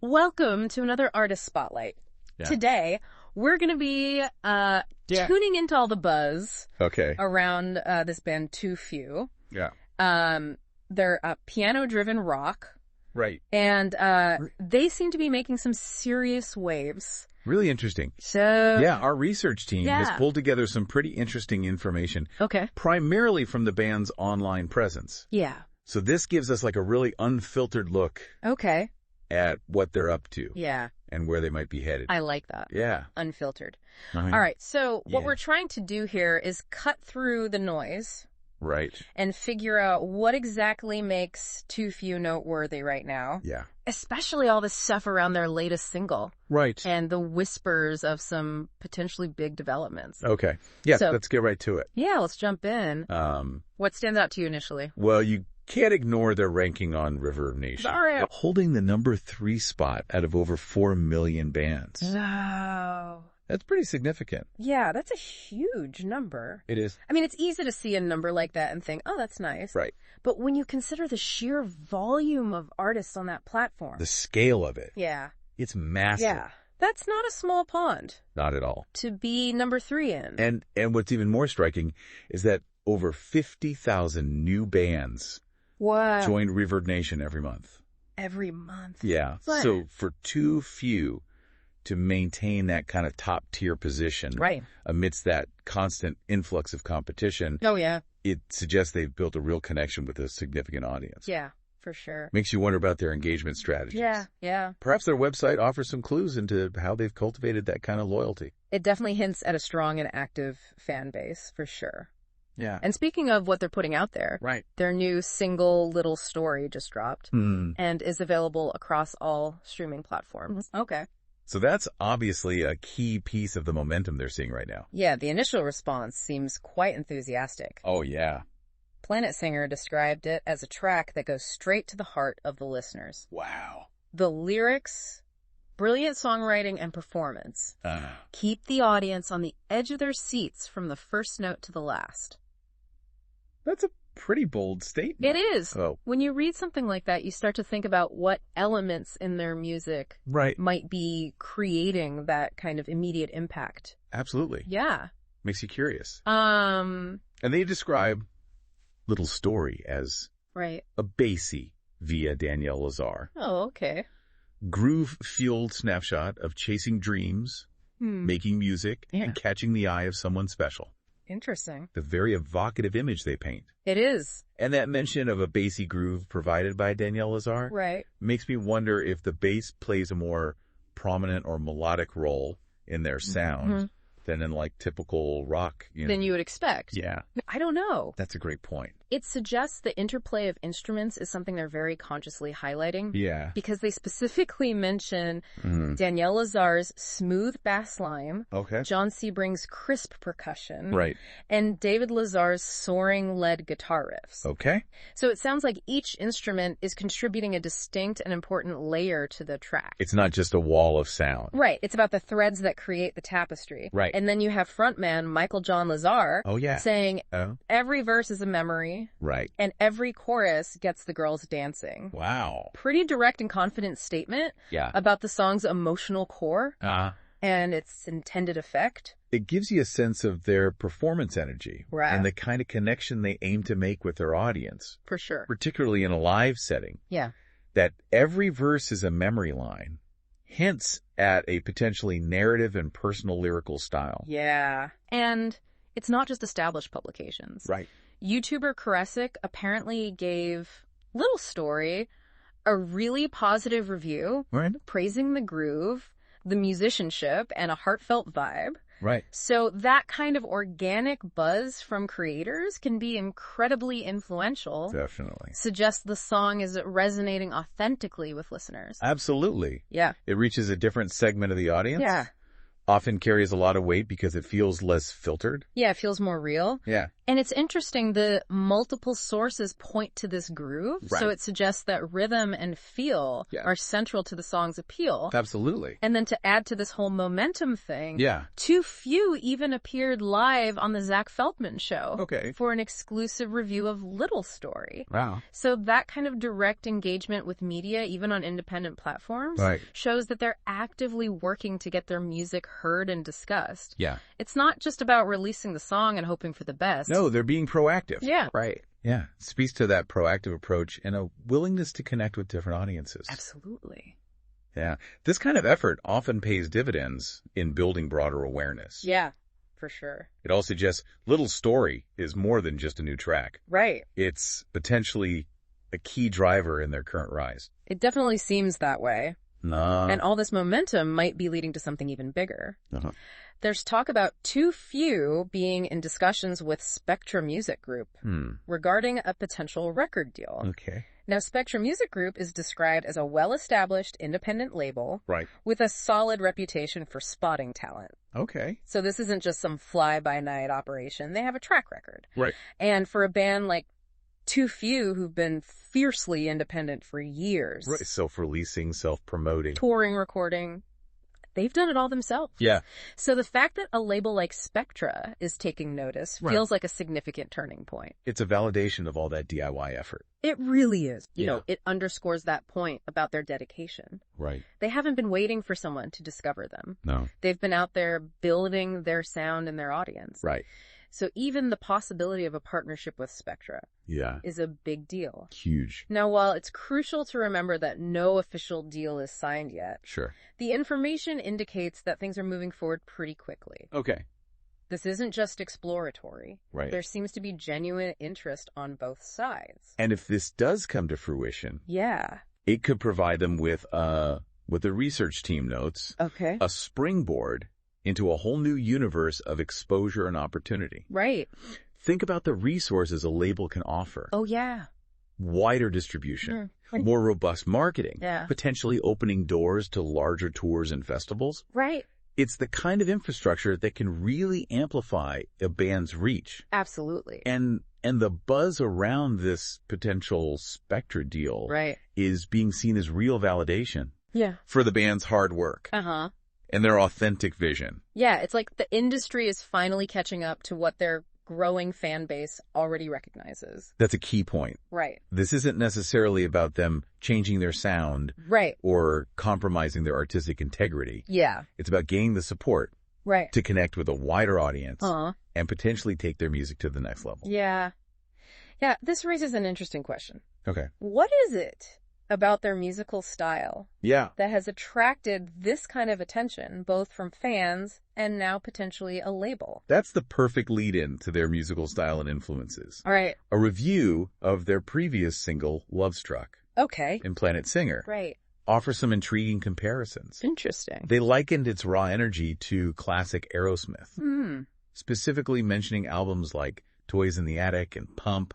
Welcome to another Artist Spotlight. Yeah. Today, we're going to be tuning into all the buzz around this band TWOFEW. Yeah. They're piano-driven rock. Right. And they seem to be making some serious waves. Really interesting. So yeah, our research team has pulled together some pretty interesting information. Okay. Primarily from the band's online presence. Yeah. So this gives us like a really unfiltered look at what they're up to. Yeah. And where they might be headed. I like that. Yeah. Unfiltered. All right. So what we're trying to do here is cut through the noise. Right. And figure out what exactly makes TWOFEW noteworthy right now. Yeah. Especially all this stuff around their latest single. Right. And the whispers of some potentially big developments. Okay. Yeah, so, let's get right to it. Yeah, let's jump in. What stands out to you initially? Well, you can't ignore their ranking on River Nation. Sorry. Holding the number 3 spot out of over 4 million bands. Wow. That's pretty significant. Yeah, that's a huge number. It is. I mean, it's easy to see a number like that and think, oh, that's nice. Right. But when you consider the sheer volume of artists on that platform. The scale of it. Yeah. It's massive. Yeah. That's not a small pond. Not at all. To be number 3 in. And what's even more striking is that over 50,000 new bands join Reverb Nation every month. Every month. Yeah. But so for TWOFEW to maintain that kind of top tier position amidst that constant influx of competition. Oh, yeah. It suggests they've built a real connection with a significant audience. Yeah, for sure. Makes you wonder about their engagement strategies. Yeah, yeah. Perhaps their website offers some clues into how they've cultivated that kind of loyalty. It definitely hints at a strong and active fan base, for sure. Yeah. And speaking of what they're putting out there, their new single Little Story just dropped and is available across all streaming platforms. Okay. So that's obviously a key piece of the momentum they're seeing right now. Yeah, the initial response seems quite enthusiastic. Oh, yeah. Planet Singer described it as a track that goes straight to the heart of the listeners. Wow. The lyrics, brilliant songwriting, and performance keep the audience on the edge of their seats from the first note to the last. That's a pretty bold statement. It is. Oh. When you read something like that, you start to think about what elements in their music might be creating that kind of immediate impact. Absolutely. Yeah. Makes you curious. And they describe Little Story as a bassy via Danielle Lazare. Oh, okay. Groove-fueled snapshot of chasing dreams, making music, and catching the eye of someone special. Interesting. The very evocative image they paint. It is. And that mention of a bassy groove provided by Danielle Lazare makes me wonder if the bass plays a more prominent or melodic role in their sound than in like typical rock. Than you would expect. Yeah. I don't know. That's a great point. It suggests the interplay of instruments is something they're very consciously highlighting. Yeah. Because they specifically mention Danielle Lazare's smooth bass line, John Sebring's crisp percussion, and David Lazare's soaring lead guitar riffs. Okay. So it sounds like each instrument is contributing a distinct and important layer to the track. It's not just a wall of sound. Right. It's about the threads that create the tapestry. Right. And then you have frontman Michael John Lazare saying every verse is a memory. Right. And every chorus gets the girls dancing. Wow. Pretty direct and confident statement about the song's emotional core and its intended effect. It gives you a sense of their performance energy and the kind of connection they aim to make with their audience. For sure. Particularly in a live setting. Yeah. That every verse is a memory line hints at a potentially narrative and personal lyrical style. Yeah. And it's not just established publications. Right. YouTuber Karesic apparently gave Little Story a really positive review, praising the groove, the musicianship, and a heartfelt vibe. Right. So that kind of organic buzz from creators can be incredibly influential. Definitely. Suggests the song is resonating authentically with listeners. Absolutely. Yeah. It reaches a different segment of the audience. Yeah. Often carries a lot of weight because it feels less filtered. Yeah, it feels more real. Yeah. And it's interesting, the multiple sources point to this groove, so it suggests that rhythm and feel are central to the song's appeal. Absolutely. And then to add to this whole momentum thing, Too Few even appeared live on the Zach Feldman Show for an exclusive review of Little Story. Wow. So that kind of direct engagement with media, even on independent platforms, shows that they're actively working to get their music heard and discussed. Yeah. It's not just about releasing the song and hoping for the best. No, they're being proactive. Yeah. Right. Yeah. It speaks to that proactive approach and a willingness to connect with different audiences. Absolutely. Yeah. This kind of effort often pays dividends in building broader awareness. Yeah, for sure. It all suggests Little Story is more than just a new track. Right. It's potentially a key driver in their current rise. It definitely seems that way. And all this momentum might be leading to something even bigger. There's talk about Too Few being in discussions with Spectra Music Group regarding a potential record deal. Okay. Now, Spectra Music Group is described as a well-established independent label with a solid reputation for spotting talent. Okay. So this isn't just some fly-by-night operation. They have a track record. Right. And for a band like Too Few, who've been fiercely independent for years. Right. Self-releasing, self-promoting. Touring, recording. They've done it all themselves. Yeah. So the fact that a label like Spectra is taking notice feels like a significant turning point. It's a validation of all that DIY effort. It really is. You know, it underscores that point about their dedication. Right. They haven't been waiting for someone to discover them. No. They've been out there building their sound and their audience. Right. So even the possibility of a partnership with Spectra is a big deal. Huge. Now, while it's crucial to remember that no official deal is signed yet, the information indicates that things are moving forward pretty quickly. Okay. This isn't just exploratory. Right. There seems to be genuine interest on both sides. And if this does come to fruition, yeah, it could provide them with what the research team notes, a springboard into a whole new universe of exposure and opportunity. Right. Think about the resources a label can offer. Oh, yeah. Wider distribution, more robust marketing, potentially opening doors to larger tours and festivals. Right. It's the kind of infrastructure that can really amplify a band's reach. Absolutely. And the buzz around this potential Spectra deal is being seen as real validation for the band's hard work. And their authentic vision. Yeah, it's like the industry is finally catching up to what their growing fan base already recognizes. That's a key point. Right. This isn't necessarily about them changing their sound or compromising their artistic integrity. Yeah. It's about gaining the support to connect with a wider audience and potentially take their music to the next level. Yeah. Yeah, this raises an interesting question. Okay. What is it about their musical style that has attracted this kind of attention, both from fans and now potentially a label? That's the perfect lead-in to their musical style and influences. All right. A review of their previous single, Love Struck, in Planet Singer, offers some intriguing comparisons. Interesting. They likened its raw energy to classic Aerosmith, specifically mentioning albums like Toys in the Attic and Pump.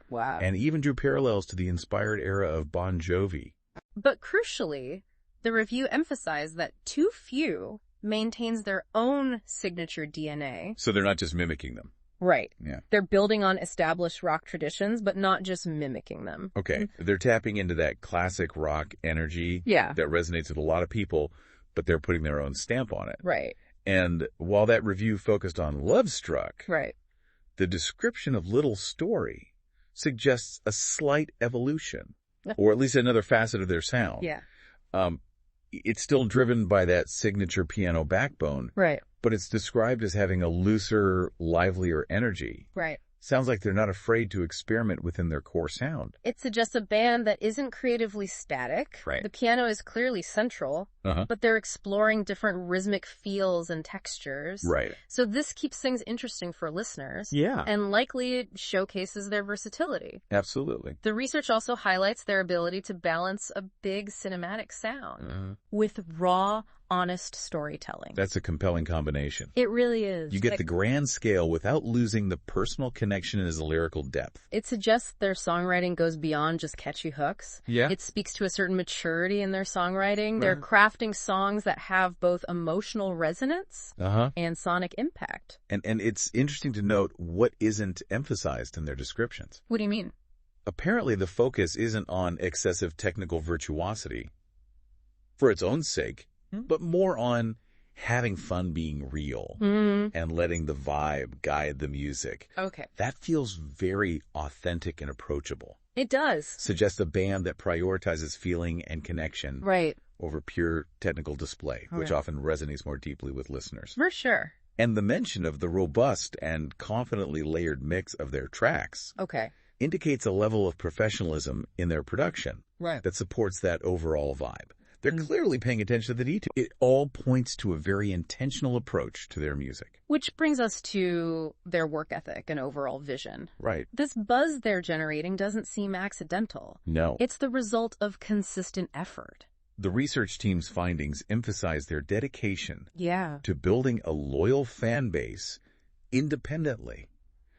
Wow. And even drew parallels to the inspired era of Bon Jovi. But crucially, the review emphasized that Too Few maintains their own signature DNA. So they're not just mimicking them. Right. Yeah. They're building on established rock traditions, but not just mimicking them. Okay. They're tapping into that classic rock energy that resonates with a lot of people, but they're putting their own stamp on it. Right. And while that review focused on Love Struck, the description of Little Story suggests a slight evolution, or at least another facet of their sound. Yeah. It's still driven by that signature piano backbone. Right. But it's described as having a looser, livelier energy. Right. Sounds like they're not afraid to experiment within their core sound. It suggests a band that isn't creatively static. Right. The piano is clearly central, but they're exploring different rhythmic feels and textures. Right. So this keeps things interesting for listeners. Yeah. And likely showcases their versatility. Absolutely. The research also highlights their ability to balance a big cinematic sound with raw, honest storytelling. That's a compelling combination. It really is. You get the grand scale without losing the personal connection and the lyrical depth. It suggests their songwriting goes beyond just catchy hooks. Yeah. It speaks to a certain maturity in their songwriting. Right. They're crafting songs that have both emotional resonance and sonic impact. And it's interesting to note what isn't emphasized in their descriptions. What do you mean? Apparently, the focus isn't on excessive technical virtuosity for its own sake, but more on having fun being real and letting the vibe guide the music. Okay. That feels very authentic and approachable. It does. Suggests a band that prioritizes feeling and connection over pure technical display, which often resonates more deeply with listeners. For sure. And the mention of the robust and confidently layered mix of their tracks indicates a level of professionalism in their production that supports that overall vibe. They're clearly paying attention to the detail. It all points to a very intentional approach to their music. Which brings us to their work ethic and overall vision. Right. This buzz they're generating doesn't seem accidental. No. It's the result of consistent effort. The research team's findings emphasize their dedication to building a loyal fan base independently.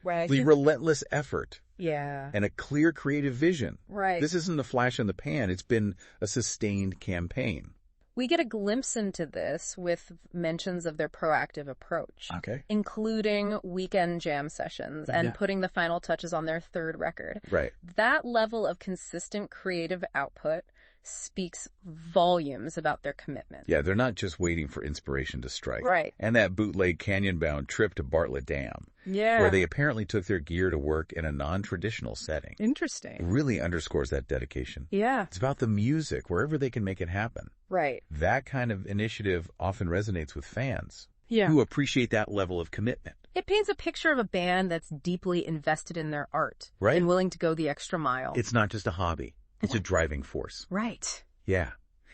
Right. The relentless effort. Yeah. And a clear creative vision. Right. This isn't a flash in the pan. It's been a sustained campaign. We get a glimpse into this with mentions of their proactive approach. Including weekend jam sessions and putting the final touches on their third record. Right. That level of consistent creative output speaks volumes about their commitment. Yeah, they're not just waiting for inspiration to strike. Right. And that bootleg canyon-bound trip to Bartlett Dam, where they apparently took their gear to work in a non-traditional setting. Interesting. Really underscores that dedication. Yeah. It's about the music, wherever they can make it happen. Right. That kind of initiative often resonates with fans who appreciate that level of commitment. It paints a picture of a band that's deeply invested in their art and willing to go the extra mile. It's not just a hobby. It's a driving force. Right. Yeah.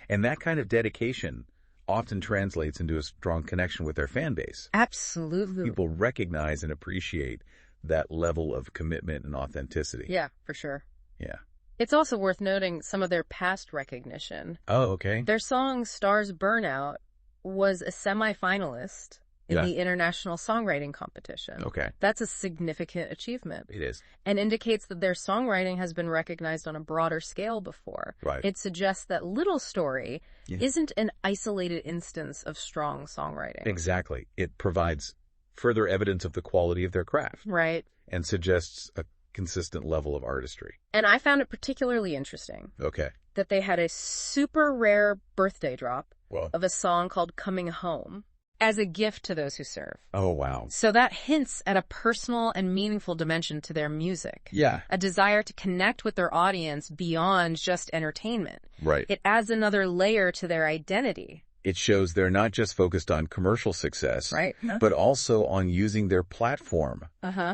And that kind of dedication often translates into a strong connection with their fan base. Absolutely. People recognize and appreciate that level of commitment and authenticity. Yeah, for sure. Yeah. It's also worth noting some of their past recognition. Oh, okay. Their song Stars Burnout was a semi-finalist in the International Songwriting Competition. Okay. That's a significant achievement. It is. And indicates that their songwriting has been recognized on a broader scale before. Right. It suggests that Little Story isn't an isolated instance of strong songwriting. Exactly. It provides further evidence of the quality of their craft. Right. And suggests a consistent level of artistry. And I found it particularly interesting. Okay. That they had a super rare birthday drop of a song called Coming Home as a gift to those who serve. Oh, wow. So that hints at a personal and meaningful dimension to their music. Yeah. A desire to connect with their audience beyond just entertainment. Right. It adds another layer to their identity. It shows they're not just focused on commercial success, but also on using their platform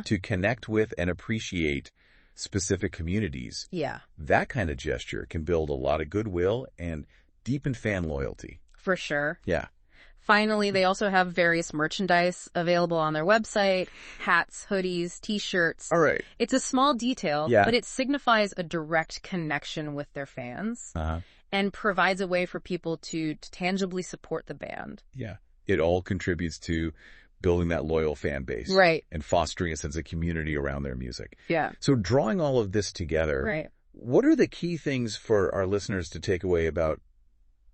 to connect with and appreciate specific communities. Yeah. That kind of gesture can build a lot of goodwill and deepen fan loyalty. For sure. Yeah. Finally, they also have various merchandise available on their website, hats, hoodies, t-shirts. All right. It's a small detail, but it signifies a direct connection with their fans and provides a way for people to tangibly support the band. Yeah. It all contributes to building that loyal fan base. Right. And fostering a sense of community around their music. Yeah. So drawing all of this together, what are the key things for our listeners to take away about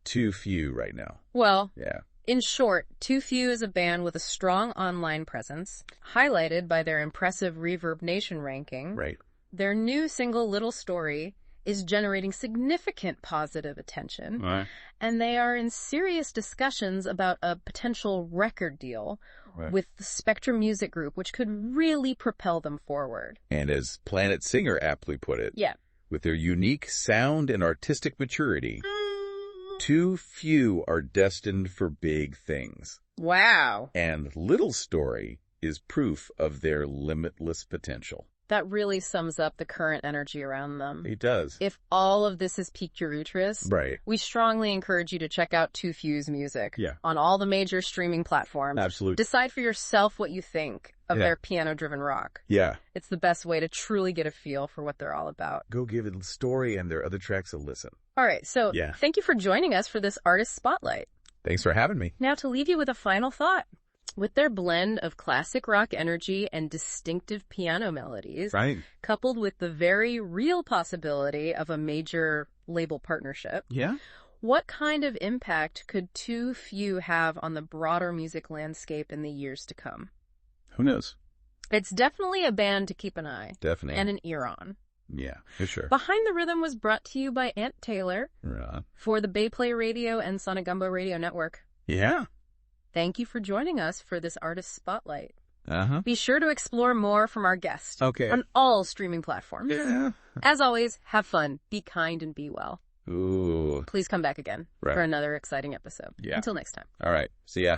TWOFEW right now? Well, in short, TWOFEW is a band with a strong online presence, highlighted by their impressive Reverb Nation ranking. Right. Their new single, Little Story, is generating significant positive attention, and they are in serious discussions about a potential record deal with the Spectrum Music Group, which could really propel them forward. And as Planet Singer aptly put it, with their unique sound and artistic maturity, TWOFEW are destined for big things. Wow. And Little Story is proof of their limitless potential. That really sums up the current energy around them. It does. If all of this has piqued your interest, we strongly encourage you to check out TWOFEW's music on all the major streaming platforms. Absolutely. Decide for yourself what you think of their piano-driven rock. Yeah. It's the best way to truly get a feel for what they're all about. Go give The Story and their other tracks a listen. All right, so thank you for joining us for this Artist Spotlight. Thanks for having me. Now to leave you with a final thought. With their blend of classic rock energy and distinctive piano melodies, right, coupled with the very real possibility of a major label partnership, yeah, what kind of impact could TWOFEW have on the broader music landscape in the years to come? Who knows? It's definitely a band to keep an eye. Definitely. And an ear on. Yeah, for sure. Behind the Rhythm was brought to you by Ant Taylor for the Bay Play Radio and Sonic Gumbo Radio Network. Yeah. Thank you for joining us for this artist spotlight. Uh-huh. Be sure to explore more from our guest on all streaming platforms. Yeah. As always, have fun, be kind, and be well. Ooh. Please come back again for another exciting episode. Yeah. Until next time. All right. See ya.